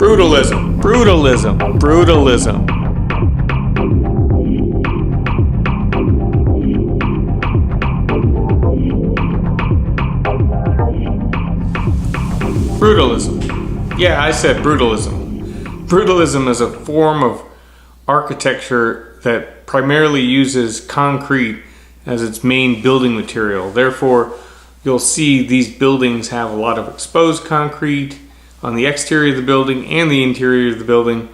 Brutalism, brutalism, brutalism. Brutalism. Yeah, I said brutalism. Brutalism is a form of architecture that primarily uses concrete as its main building material. Therefore, you'll see these buildings have a lot of exposed concrete on the exterior of the building and the interior of the building.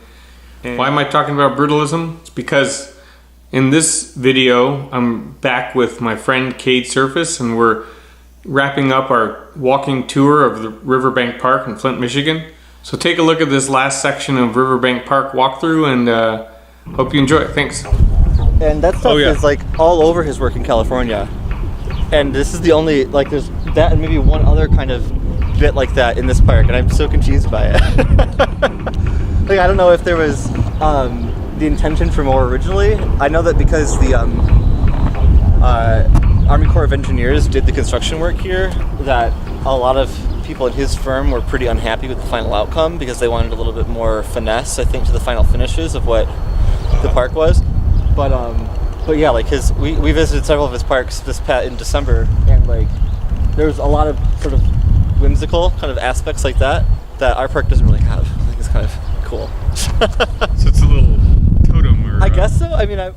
And why am I talking about brutalism? It's because in this video, I'm back with my friend Cade Surface, and we're wrapping up our walking tour of the Riverbank Park in Flint, Michigan. So take a look at this last section of Riverbank Park walkthrough, and hope you enjoy it. Thanks. And that stuff is like all over his work in California. And this is the only, like, there's that and maybe one other kind of bit like that in this park, and I'm so confused by it. Like, I don't know if there was the intention for more originally. I know that because the Army Corps of Engineers did the construction work here, that a lot of people at his firm were pretty unhappy with the final outcome because they wanted a little bit more finesse, I think, to the final finishes of what the park was. But yeah, like we visited several of his parks in December, and like there's a lot of sort of whimsical kind of aspects like that our park doesn't really have. I think it's kind of cool. So it's a little totem, or I guess so. I mean, I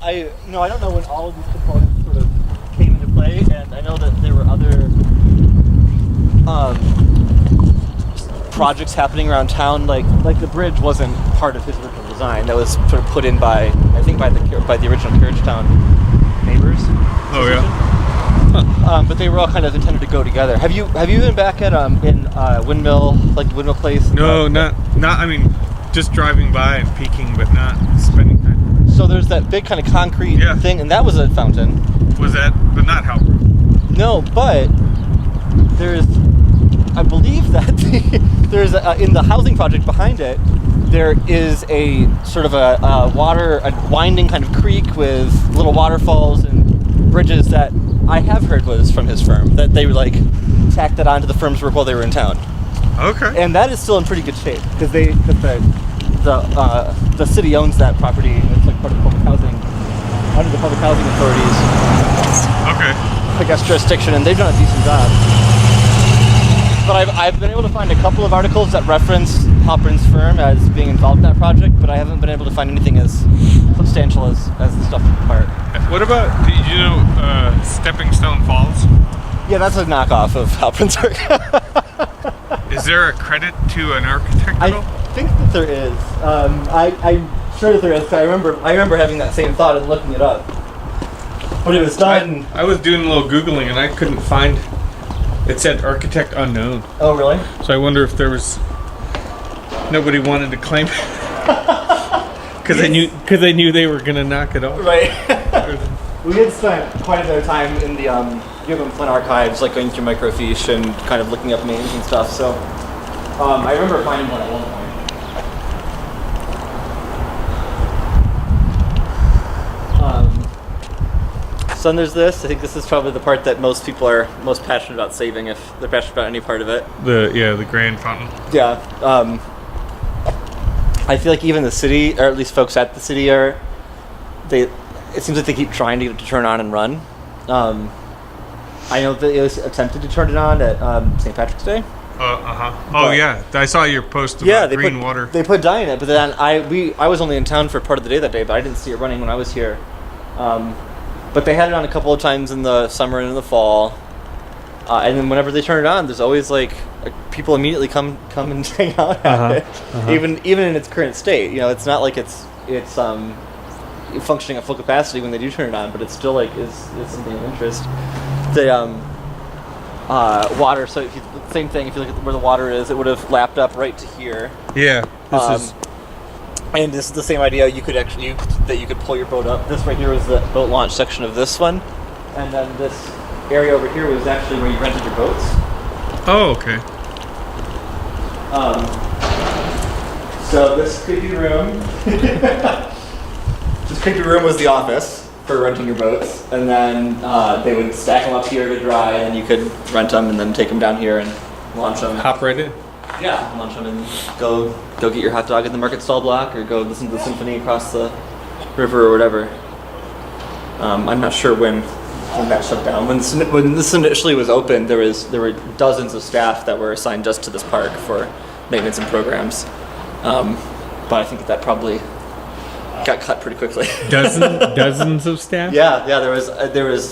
don't know when all of these components sort of came into play, and I know that there were other projects happening around town. Like the bridge wasn't part of his original design. That was sort of put in by the original Carriage Town neighbors. Oh yeah. But they were all kind of intended to go together. Have you been back at in Windmill, like the Windmill Place? No, not. I mean, just driving by and peeking, but not spending time. So there's that big kind of concrete thing, and that was a fountain. Was that? But not how. No, but there's. I believe that there's in the housing project behind it, there is a sort of a winding kind of creek with little waterfalls and bridges that I have heard was from his firm, that they like tacked that onto the firm's work while they were in town. Okay. And that is still in pretty good shape because the city owns that property, and it's like part of public housing, under the public housing authorities. Okay. I guess jurisdiction, and they've done a decent job. But I've been able to find a couple of articles that reference Halpern's firm as being involved in that project, but I haven't been able to find anything as substantial as the stuff in the park. What about, do you know Stepping Stone Falls? Yeah, that's a knockoff of Halpern's work. Is there a credit to an architect? I think that there is. I'm sure that there is. I remember having that same thought and looking it up. But it was done. I was doing a little Googling and I couldn't find. It said architect unknown. Oh, really? So I wonder if there was nobody wanted to claim it because they knew they were gonna knock it off. Right. We had spent quite a bit of time in the Flint archives, like going through microfiche and kind of looking up names and stuff. So I remember finding one at one point. So then there's this. I think this is probably the part that most people are most passionate about saving, if they're passionate about any part of it. The grand fountain. Yeah. I feel like even the city, or at least folks at the city, it seems like they keep trying to get it to turn on and run. I know that it was attempted to turn it on at St. Patrick's Day. Oh yeah, I saw your post about green water. They put dye in it, but then I was only in town for part of the day that day, but I didn't see it running when I was here. But they had it on a couple of times in the summer and in the fall, and then whenever they turn it on, there's always like people immediately come and hang out at it, even in its current state. You know, it's not like it's functioning at full capacity when they do turn it on, but it still like is something of interest. The water. So same thing. If you look at where the water is, it would have lapped up right to here. Yeah. And this is the same idea. You could pull your boat up. This right here was the boat launch section of this one, and then this area over here was actually where you rented your boats. Oh, okay. So this creepy room, was the office for renting your boats, and then they would stack them up here to dry, and you could rent them and then take them down here and launch them. Hop right in. Yeah, lunch them and go get your hot dog in the market stall block, or go listen to the symphony across the river or whatever. I'm not sure when that shut down. When this initially was open, there were dozens of staff that were assigned just to this park for maintenance and programs. But I think that probably got cut pretty quickly. Dozens of staff? Yeah, there was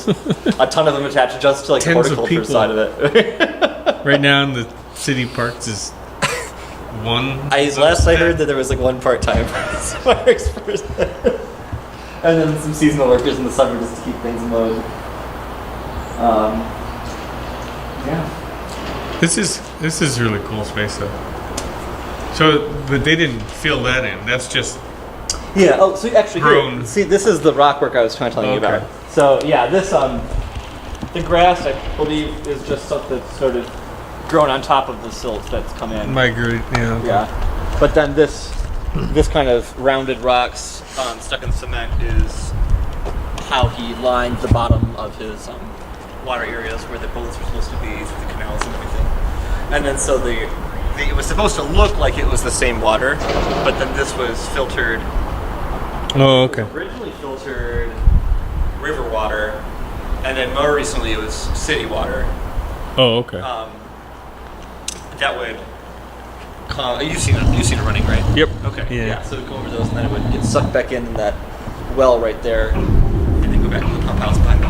a ton of them attached just to like the Tens of horticulture people. side of it. Right now in the city parks is one. Last I heard that there was like one part-time parks person, and then some seasonal workers in the summer just to keep things mowed. Yeah. This is really cool space though. So, but they didn't fill that in. That's just Yeah. Oh, so actually, grown. here, see, this is the rock work I was trying to tell you Okay. about. So yeah, this the grass I believe is just something that's sort of grown on top of the silt that's come in. migrate. Yeah. Okay. Yeah, but then this kind of rounded rocks stuck in cement is how he lined the bottom of his water areas where the bullets were supposed to be, through the canals and everything. And then so it was supposed to look like it was the same water, but then this was filtered. Oh, okay. Originally filtered river water, and then more recently it was city water. Oh, okay. That would you've seen it running, right? Yep. Okay. Yeah. So it would go over those, and then it would get sucked back in that well right there, and then go back to the pump house behind